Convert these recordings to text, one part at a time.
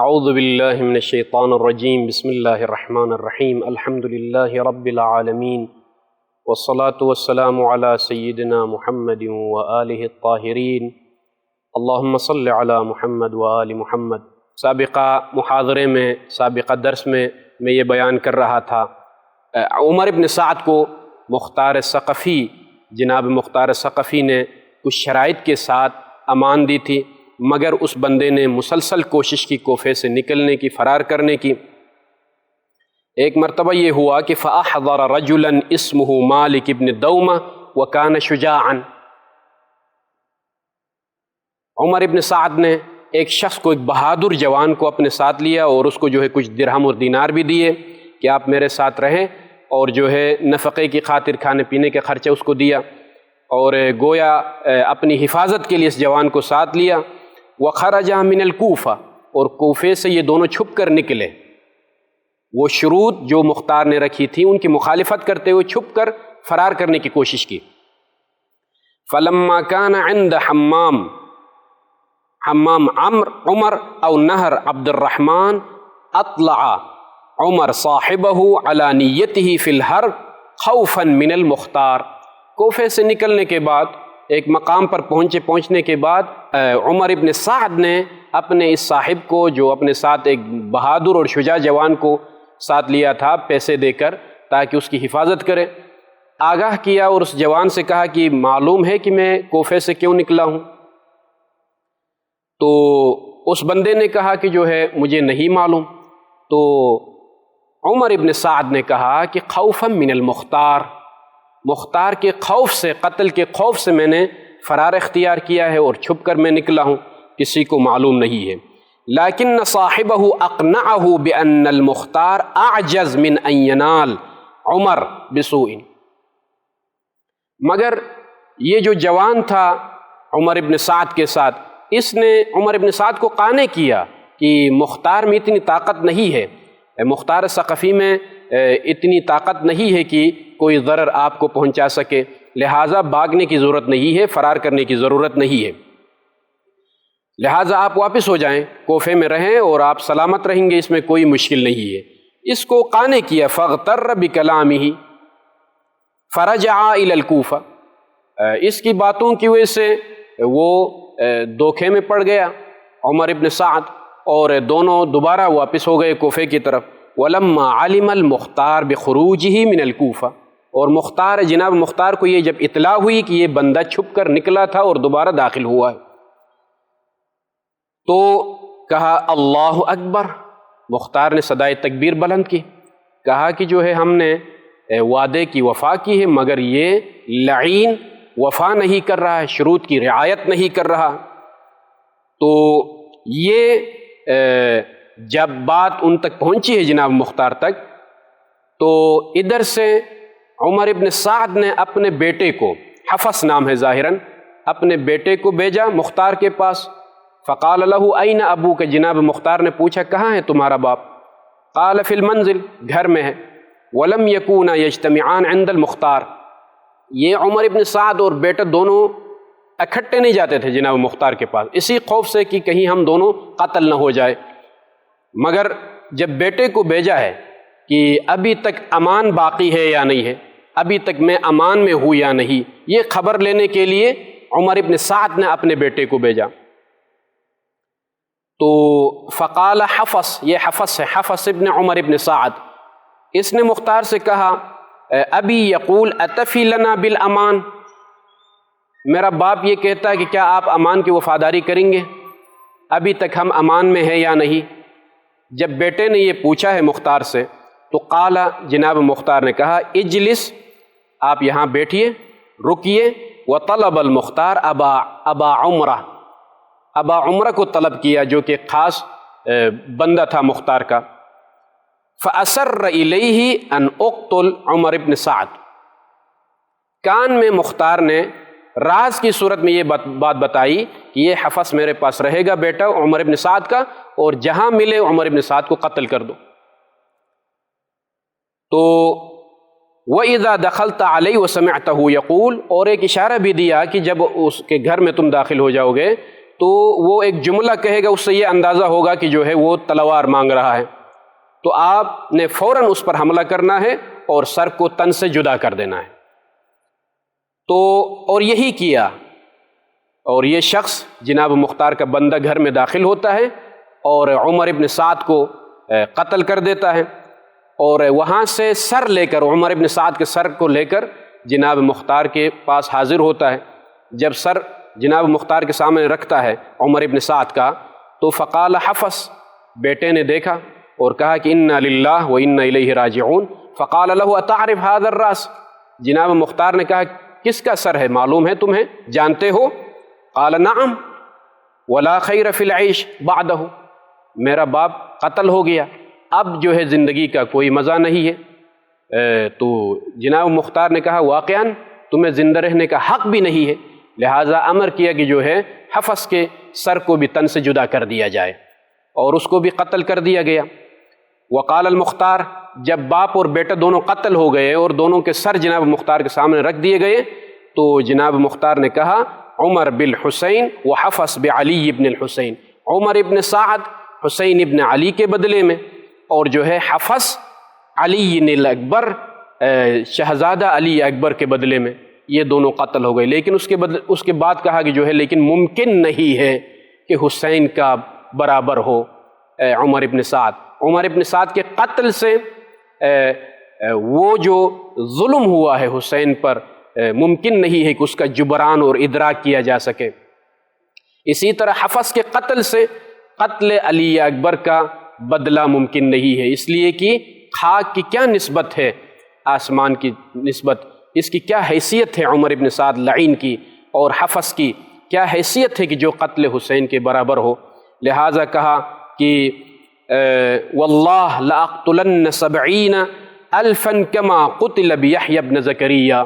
اعوذ باللہ من الشیطان الرجیم بسم اللہ الرحمن الرحیم الحمد للہ رب العالمین والصلاة والسلام علی سیدنا محمد وآلہ الطاہرین اللہم صل علی محمد وآل محمد۔ سابقہ محاضرے میں سابقہ درس میں یہ بیان کر رہا تھا، عمر بن سعد کو مختار ثقفی جناب مختار ثقفی نے کچھ شرائط کے ساتھ امان دی تھی، مگر اس بندے نے مسلسل کوشش کی کوفے سے نکلنے کی، فرار کرنے کی۔ ایک مرتبہ یہ ہوا کہ فَأَحْضَرَ رَجُلًا اسمه مالک ابن دومہ وَكَانَ شُجَاعًا، عمر ابن سعد نے ایک شخص کو، ایک بہادر جوان کو اپنے ساتھ لیا اور اس کو کچھ درہم اور دینار بھی دیے کہ آپ میرے ساتھ رہیں، اور نفقے کی خاطر کھانے پینے کا خرچہ اس کو دیا، اور گویا اپنی حفاظت کے لیے اس جوان کو ساتھ لیا۔ وَخَرَجَ مِنَ الْكُوفَةِ، اور کوفے سے یہ دونوں چھپ کر نکلے۔ وہ شروط جو مختار نے رکھی تھی ان کی مخالفت کرتے ہوئے چھپ کر فرار کرنے کی کوشش کی۔ فَلَمَّا كَانَ عِنْدَ حمام عمر او نہر عبد الرحمن اطلع عمر صاحبہ علی نیتہ فی الحرب خوفا من المختار۔ کوفے سے نکلنے کے بعد ایک مقام پر پہنچنے کے بعد عمر ابن سعد نے اپنے اس صاحب کو، جو اپنے ساتھ ایک بہادر اور شجاع جوان کو ساتھ لیا تھا پیسے دے کر تاکہ اس کی حفاظت کرے، آگاہ کیا اور اس جوان سے کہا کہ معلوم ہے کہ میں کوفے سے کیوں نکلا ہوں؟ تو اس بندے نے کہا کہ مجھے نہیں معلوم۔ تو عمر ابن سعد نے کہا کہ خوفا من المختار، مختار کے خوف سے، قتل کے خوف سے میں نے فرار اختیار کیا ہے اور چھپ کر میں نکلا ہوں، کسی کو معلوم نہیں ہے۔ لیکن صاحبہ اقنعہ بان المختار اعجز من ان ینال عمر بسوء، مگر یہ جو جوان تھا عمر ابن سعد کے ساتھ، اس نے عمر ابن سعد کو قانع کیا کہ مختار میں اتنی طاقت نہیں ہے، مختار ثقفی میں اتنی طاقت نہیں ہے کہ کوئی ضرر آپ کو پہنچا سکے، لہٰذا بھاگنے کی ضرورت نہیں ہے، فرار کرنے کی ضرورت نہیں ہے، لہٰذا آپ واپس ہو جائیں، کوفے میں رہیں اور آپ سلامت رہیں گے، اس میں کوئی مشکل نہیں ہے۔ اس کو قانع کیا۔ فاغتر بکلامہ فرجع الی الکوفہ، اس کی باتوں کی وجہ سے وہ دھوکے میں پڑ گیا عمر ابن سعد، اور دونوں دوبارہ واپس ہو گئے کوفے کی طرف۔ وَلَمَّا عَلِمَ الْمُخْتَارِ بِخُرُوجِهِ مِنَ الْكُوفَةِ، اور جناب مختار کو یہ جب اطلاع ہوئی کہ یہ بندہ چھپ کر نکلا تھا اور دوبارہ داخل ہوا ہے، تو کہا اللہ اکبر، مختار نے صدائے تکبیر بلند کی، کہا کہ ہم نے وعدے کی وفا کی ہے، مگر یہ لعین وفا نہیں کر رہا ہے، شروط کی رعایت نہیں کر رہا۔ تو یہ جب بات ان تک پہنچی ہے جناب مختار تک، تو ادھر سے عمر ابن سعد نے اپنے بیٹے کو، حفص نام ہے ظاہراً، اپنے بیٹے کو بھیجا مختار کے پاس۔ فقال له این ابوک، جناب مختار نے پوچھا کہاں ہے تمہارا باپ؟ قال فی المنزل، گھر میں ہے۔ ولم یکونا یجتمعان عند المختار، یہ عمر ابن سعد اور بیٹا دونوں اکٹھے نہیں جاتے تھے جناب مختار کے پاس، اسی خوف سے کہ کہیں ہم دونوں قتل نہ ہو جائے، مگر جب بیٹے کو بھیجا ہے کہ ابھی تک امان باقی ہے یا نہیں ہے، ابھی تک میں امان میں ہوں یا نہیں، یہ خبر لینے کے لیے عمر ابن سعد نے اپنے بیٹے کو بھیجا۔ تو فقال حفص، یہ حفص ہے، حفص ابن عمر ابن سعد، اس نے مختار سے کہا ابی یقول اتفی لنا بالامان، میرا باپ یہ کہتا ہے کہ کیا آپ امان کی وفاداری کریں گے، ابھی تک ہم امان میں ہیں یا نہیں؟ جب بیٹے نے یہ پوچھا ہے مختار سے، تو قال، جناب مختار نے کہا اجلس، آپ یہاں بیٹھیے، رکیے۔ وطلب المختار ابا عمرہ کو طلب کیا، جو کہ خاص بندہ تھا مختار کا۔ فَأَسَرَّ إِلَيْهِ أَنْ أُقْتُلْ عمر ابن سعد، کان میں مختار نے راز کی صورت میں یہ بات بتائی کہ یہ حفص میرے پاس رہے گا بیٹا عمر ابن سعد کا، اور جہاں ملے عمر ابن سعد کو قتل کر دو۔ تو وَإِذَا دَخَلْتَ عَلَيْهِ وَسَمِعْتَهُ يَقُولُ، اور ایک اشارہ بھی دیا کہ جب اس کے گھر میں تم داخل ہو جاؤ گے تو وہ ایک جملہ کہے گا، اس سے یہ اندازہ ہوگا کہ جو ہے وہ تلوار مانگ رہا ہے، تو آپ نے فوراً اس پر حملہ کرنا ہے اور سر کو تن سے جدا کر دینا ہے۔ تو اور یہی کیا، اور یہ شخص جناب مختار کا بندہ گھر میں داخل ہوتا ہے اور عمر ابن سعد کو قتل کر دیتا ہے، اور وہاں سے سر لے کر، عمر ابن سعد کے سر کو لے کر جناب مختار کے پاس حاضر ہوتا ہے۔ جب سر جناب مختار کے سامنے رکھتا ہے عمر ابن سعد کا، تو فقال حفص، بیٹے نے دیکھا اور کہا کہ انا للہ و انا الیہ راجعون، فقال له اتعرف هذا الراس، جناب مختار نے کہا کس کا سر ہے، معلوم ہے تمہیں، جانتے ہو؟ قال نعم ولا خیر فی العیش بعدہ، میرا باپ قتل ہو گیا، اب جو ہے زندگی کا کوئی مزہ نہیں ہے۔ تو جناب مختار نے کہا واقعاً تمہیں زندہ رہنے کا حق بھی نہیں ہے، لہٰذا امر کیا کہ جو ہے حفص کے سر کو بھی تن سے جدا کر دیا جائے، اور اس کو بھی قتل کر دیا گیا۔ وقال المختار، جب باپ اور بیٹا دونوں قتل ہو گئے اور دونوں کے سر جناب مختار کے سامنے رکھ دیے گئے، تو جناب مختار نے کہا عمر بالحسین و حفص بعلی ابن الحسین، عمر ابن سعد حسین ابن علی کے بدلے میں، اور جو ہے حفص علی الاکبر شہزادہ علی اکبر کے بدلے میں، یہ دونوں قتل ہو گئے۔ لیکن اس کے بعد کہا کہ جو ہے لیکن ممکن نہیں ہے کہ حسین کا برابر ہو عمر ابن سعد، عمر ابن سعد کے قتل سے وہ جو ظلم ہوا ہے حسین پر ممکن نہیں ہے کہ اس کا جبران اور ادراک کیا جا سکے۔ اسی طرح حفص کے قتل سے قتل علی اکبر کا بدلہ ممکن نہیں ہے، اس لیے کہ خاک کی کیا نسبت ہے آسمان کی نسبت، اس کی کیا حیثیت ہے عمر ابن سعد لعین کی، اور حفص کی کیا حیثیت ہے کہ جو قتل حسین کے برابر ہو۔ لہٰذا کہا کہ واللہ لأقتلن 70,000 کما قتل بیحیی بن زکریا،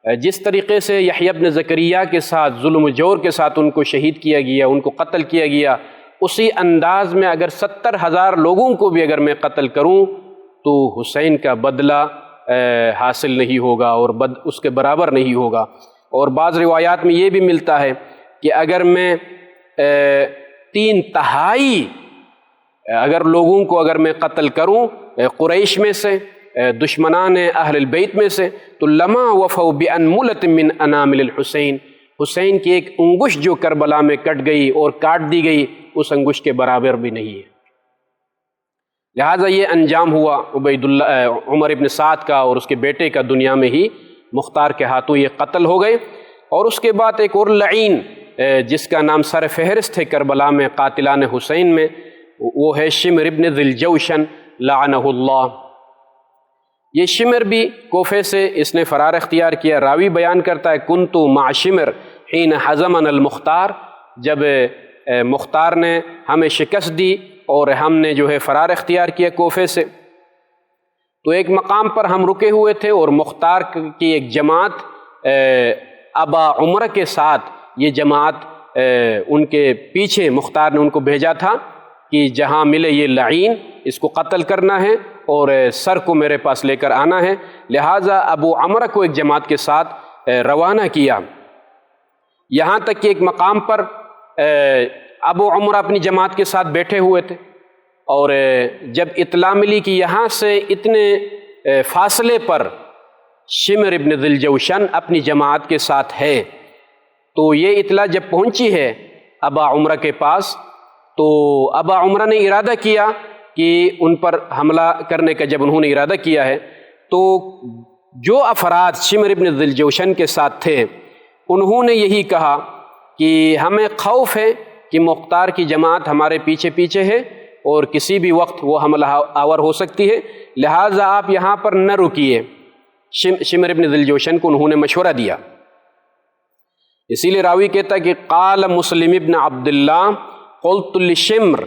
جس طریقے سے یحییٰ بن زکریا کے ساتھ ظلم و جور کے ساتھ ان کو شہید کیا گیا، ان کو قتل کیا گیا، اسی انداز میں اگر 70,000 لوگوں کو بھی اگر میں قتل کروں تو حسین کا بدلہ حاصل نہیں ہوگا اور اس کے برابر نہیں ہوگا۔ اور بعض روایات میں یہ بھی ملتا ہے کہ اگر میں 3/4 اگر لوگوں کو اگر میں قتل کروں قریش میں سے، دشمنان اہل البیت میں سے، تو لما وفوا بانملۃ من انامل الحسین، حسین کی ایک انگشت جو کربلا میں کٹ گئی اور کاٹ دی گئی، اس انگشت کے برابر بھی نہیں ہے۔ لہٰذا یہ انجام ہوا عمر ابن سعد کا اور اس کے بیٹے کا، دنیا میں ہی مختار کے ہاتھوں یہ قتل ہو گئے۔ اور اس کے بعد ایک اور لعین جس کا نام سر فہرست ہے کربلا میں قاتلان حسین میں، وہ ہے شمر ابن ذی الجوشن لعنہ اللہ۔ یہ شمر بھی کوفے سے اس نے فرار اختیار کیا۔ راوی بیان کرتا ہے کنت مع شمر حین حزمنا المختار، جب مختار نے ہمیں شکست دی اور ہم نے جو ہے فرار اختیار کیا کوفے سے، تو ایک مقام پر ہم رکے ہوئے تھے اور مختار کی ایک جماعت ابا عمرہ کے ساتھ، یہ جماعت ان کے پیچھے مختار نے ان کو بھیجا تھا کہ جہاں ملے یہ لعین اس کو قتل کرنا ہے اور سر کو میرے پاس لے کر آنا ہے۔ لہٰذا ابو عمرہ کو ایک جماعت کے ساتھ روانہ کیا، یہاں تک کہ ایک مقام پر ابو عمرہ اپنی جماعت کے ساتھ بیٹھے ہوئے تھے، اور جب اطلاع ملی کہ یہاں سے اتنے فاصلے پر شمر ابن ذی الجوشن اپنی جماعت کے ساتھ ہے، تو یہ اطلاع جب پہنچی ہے ابا عمرہ کے پاس، تو ابا عمرہ نے ارادہ کیا کہ ان پر حملہ کرنے کا۔ جب انہوں نے ارادہ کیا ہے تو جو افراد شمر ابن ذی الجوشن کے ساتھ تھے انہوں نے یہی کہا کہ ہمیں خوف ہے کہ مختار کی جماعت ہمارے پیچھے پیچھے ہے اور کسی بھی وقت وہ حملہ آور ہو سکتی ہے، لہٰذا آپ یہاں پر نہ رکیے۔ شمر ابن ذی الجوشن کو انہوں نے مشورہ دیا۔ اسی لیے راوی کہتا ہے کہ قال مسلم ابن عبداللہ قلت لشمر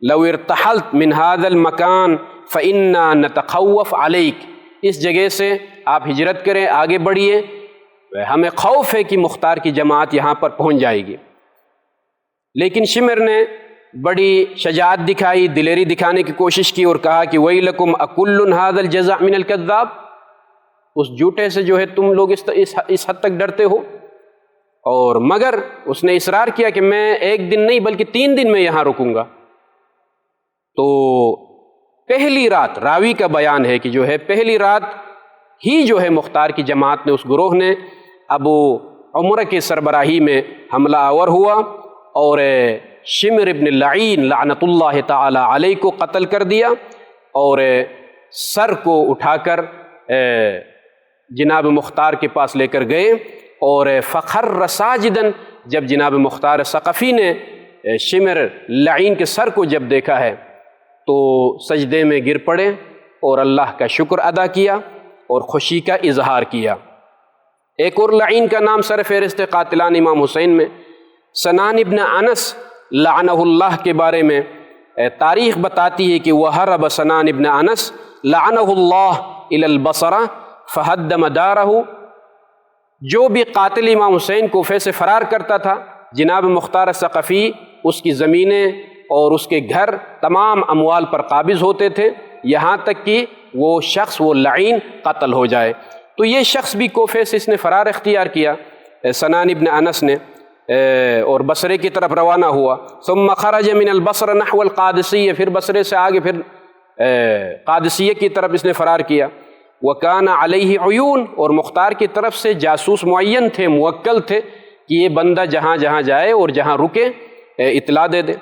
لو ارتحلت من هذا المكان فإنا نتخوف عليك، اس جگہ سے آپ ہجرت کریں، آگے بڑھیے، ہمیں خوف ہے کہ مختار کی جماعت یہاں پر پہنچ جائے گی۔ لیکن شمر نے بڑی شجاعت دکھائی، دلیری دکھانے کی کوشش کی اور کہا کہ وَيْلَكُمْ أَكُلٌّ هَذَا الْجَزَعْ مِنَ الْكَذَّابِ، اس جھوٹے سے جو ہے تم لوگ اس حد تک ڈرتے ہو۔ اور مگر اس نے اصرار کیا کہ میں ایک دن نہیں بلکہ 3 دن میں یہاں رکوں گا۔ تو پہلی رات، راوی کا بیان ہے کہ جو ہے پہلی رات ہی جو ہے مختار کی جماعت نے، اس گروہ نے ابو عمرہ کی سربراہی میں حملہ آور ہوا اور شمر ابن لعین لعنت اللہ تعالی علیہ کو قتل کر دیا، اور سر کو اٹھا کر جناب مختار کے پاس لے کر گئے، اور فخر ساجدن، جب جناب مختار ثقفی نے شمر لعین کے سر کو جب دیکھا ہے تو سجدے میں گر پڑے اور اللہ کا شکر ادا کیا اور خوشی کا اظہار کیا۔ ایک اور لعین کا نام سر فہرست قاتلان امام حسین میں سنان ابن انس لعنہ اللہ کے بارے میں تاریخ بتاتی ہے کہ وَهَرَبَ سنان ابن انس لعنہ اللہ الی البصرہ فہدم دارہ، جو بھی قاتل امام حسین کوفے سے فرار کرتا تھا، جناب مختار ثقفی اس کی زمینیں اور اس کے گھر تمام اموال پر قابض ہوتے تھے، یہاں تک کہ وہ شخص، وہ لعین قتل ہو جائے۔ تو یہ شخص بھی کوفے سے اس نے فرار اختیار کیا، سنان ابن انس نے، اور بصرے کی طرف روانہ ہوا۔ ثم خرج من البصرہ نحو القادسیہ، پھر بصرے سے آگے پھر قادسیہ کی طرف اس نے فرار کیا۔ وَكَانَ عَلَيْهِ عُيُونٌ، اور مختار کی طرف سے جاسوس معین تھے، موکل تھے کہ یہ بندہ جہاں جہاں جائے اور جہاں رکے اطلاع دے دے۔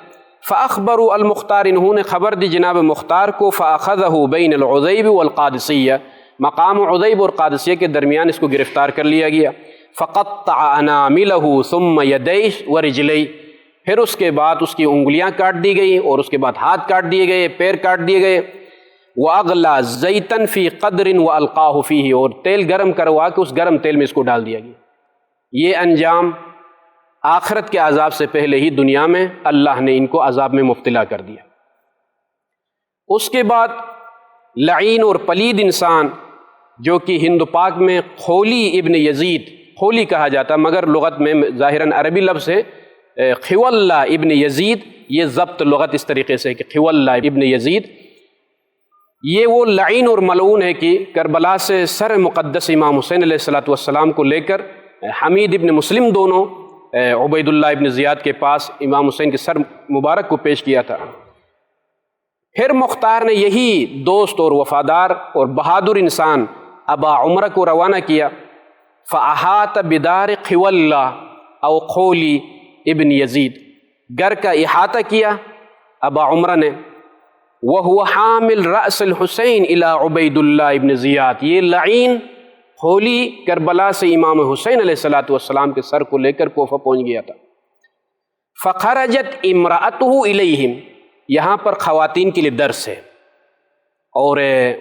فَأَخْبَرُوا الْمُخْتَارِ، انہوں نے خبر دی جناب مختار کو، فَأَخَذَهُ بَيْنَ الْعُذَيْبِ وَالْقَادِسِيَّةِ، مقام عذیب اور قادسیہ کے درمیان اس کو گرفتار کر لیا گیا۔ فَقَطَّعَ أَنَامِلَهُ ثُمَّ يَدَيْهِ وَرِجْلَيْهِ، پھر اس کے بعد اس کی انگلیاں کاٹ دی گئی اور اس کے بعد ہاتھ کاٹ دیے گئے، پیر کاٹ دیے گئے۔ وَأَغْلَى زَيْتًا فِي قَدْرٍ وَأَلْقَاهُ فِيهِ، اور تیل گرم کروا کے اس گرم تیل میں اس کو ڈال دیا گیا۔ یہ انجام آخرت کے عذاب سے پہلے ہی دنیا میں اللہ نے ان کو عذاب میں مبتلا کر دیا۔ اس کے بعد لعین اور پلید انسان جو کہ ہند و پاک میں خولی ابن یزید، خولی کہا جاتا مگر لغت میں ظاہراً عربی لفظ ہے، خواللہ ابن یزید، یہ ضبط لغت اس طریقے سے کہ خواللہ ابن یزید، یہ وہ لعین اور ملعون ہے کہ کربلا سے سر مقدس امام حسین علیہ السلام کو لے کر حمید ابن مسلم دونوں عبید اللہ ابن زیاد کے پاس امام حسین کے سر مبارک کو پیش کیا تھا۔ پھر مختار نے یہی دوست اور وفادار اور بہادر انسان ابا عمرہ کو روانہ کیا۔ فَأَحَاطَ بِدَارِ خِوَلَّہ او خولی ابن یزید، گھر کا احاطہ کیا ابا عمرہ نے۔ وَهُوَ حَامِلْ رَأْسَ الْحُسَيْنِ إِلَىٰ عُبَيْدُ اللَّهِ ابن زیاد، یہ لعین خولی کربلا سے امام حسین علیہ السلام کے سر کو لے کر کوفہ پہنچ گیا تھا۔ فَخَرَجَتْ إِمْرَأَتُهُ إِلَيْهِمْ، یہاں پر خواتین کے لیے درس ہے، اور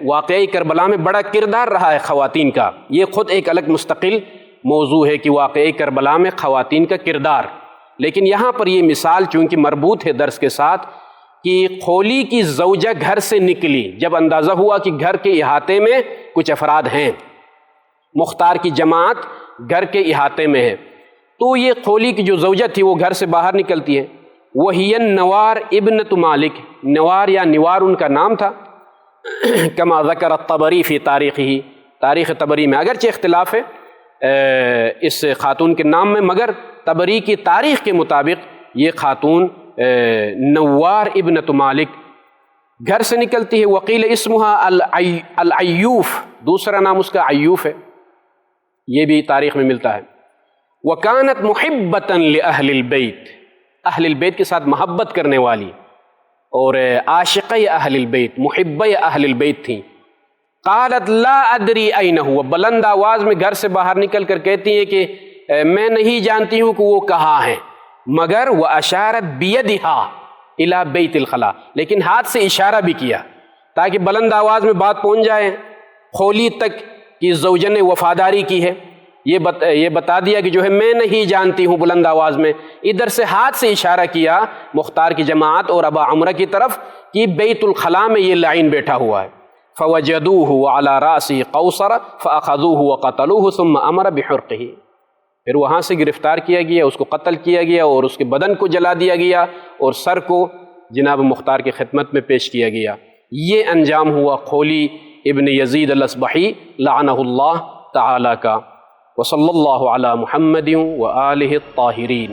واقعی کربلا میں بڑا کردار رہا ہے خواتین کا، یہ خود ایک الگ مستقل موضوع ہے کہ واقعی کربلا میں خواتین کا کردار، لیکن یہاں پر یہ مثال چونکہ مربوط ہے درس کے ساتھ کہ خولی کی زوجہ گھر سے نکلی جب اندازہ ہوا کہ گھر کے احاطے میں کچھ افراد ہیں، مختار کی جماعت گھر کے احاطے میں ہے، تو یہ خولی کی جو زوجہ تھی وہ گھر سے باہر نکلتی ہے۔ وہی نوار ابنت مالک، نوار یا نوار ان کا نام تھا، کما ذکر الطبری فی تاریخی، تاریخ طبری میں اگرچہ اختلاف ہے اس خاتون کے نام میں، مگر طبری کی تاریخ کے مطابق یہ خاتون نوار ابنت مالک گھر سے نکلتی ہے۔ وقیل اسمها العیوف، دوسرا نام اس کا عیوف ہے، یہ بھی تاریخ میں ملتا ہے۔ وَكَانَتْ مُحِبَّةً لِأَهْلِ الْبَيْتِ، اہل البیت کے ساتھ محبت کرنے والی اور عاشقہ اہل البیت، محبہ اہل البیت تھیں۔ قالت لا ادری این هو، بلند آواز میں گھر سے باہر نکل کر کہتی ہیں کہ میں نہیں جانتی ہوں کہ وہ کہاں ہیں، مگر واشارت بیدها الی بیت الخلا، لیکن ہاتھ سے اشارہ بھی کیا تاکہ بلند آواز میں بات پہنچ جائے خولی تک کہ زوجہ نے وفاداری کی ہے، یہ بتا دیا کہ جو ہے میں نہیں جانتی ہوں بلند آواز میں، ادھر سے ہاتھ سے اشارہ کیا مختار کی جماعت اور ابا عمرہ کی طرف کہ بیت الخلا میں یہ لعین بیٹھا ہوا ہے۔ فوجدوه وعلى رأسه قوصرة فأخذوه وقتلوه ثم أمر بحرقه، پھر وہاں سے گرفتار کیا گیا، اس کو قتل کیا گیا اور اس کے بدن کو جلا دیا گیا اور سر کو جناب مختار کی خدمت میں پیش کیا گیا۔ یہ انجام ہوا خولی ابن یزید الاصبحی لعنہ اللہ تعالی کا۔ وصلی اللہ علی محمد و آلہ الطاہرین۔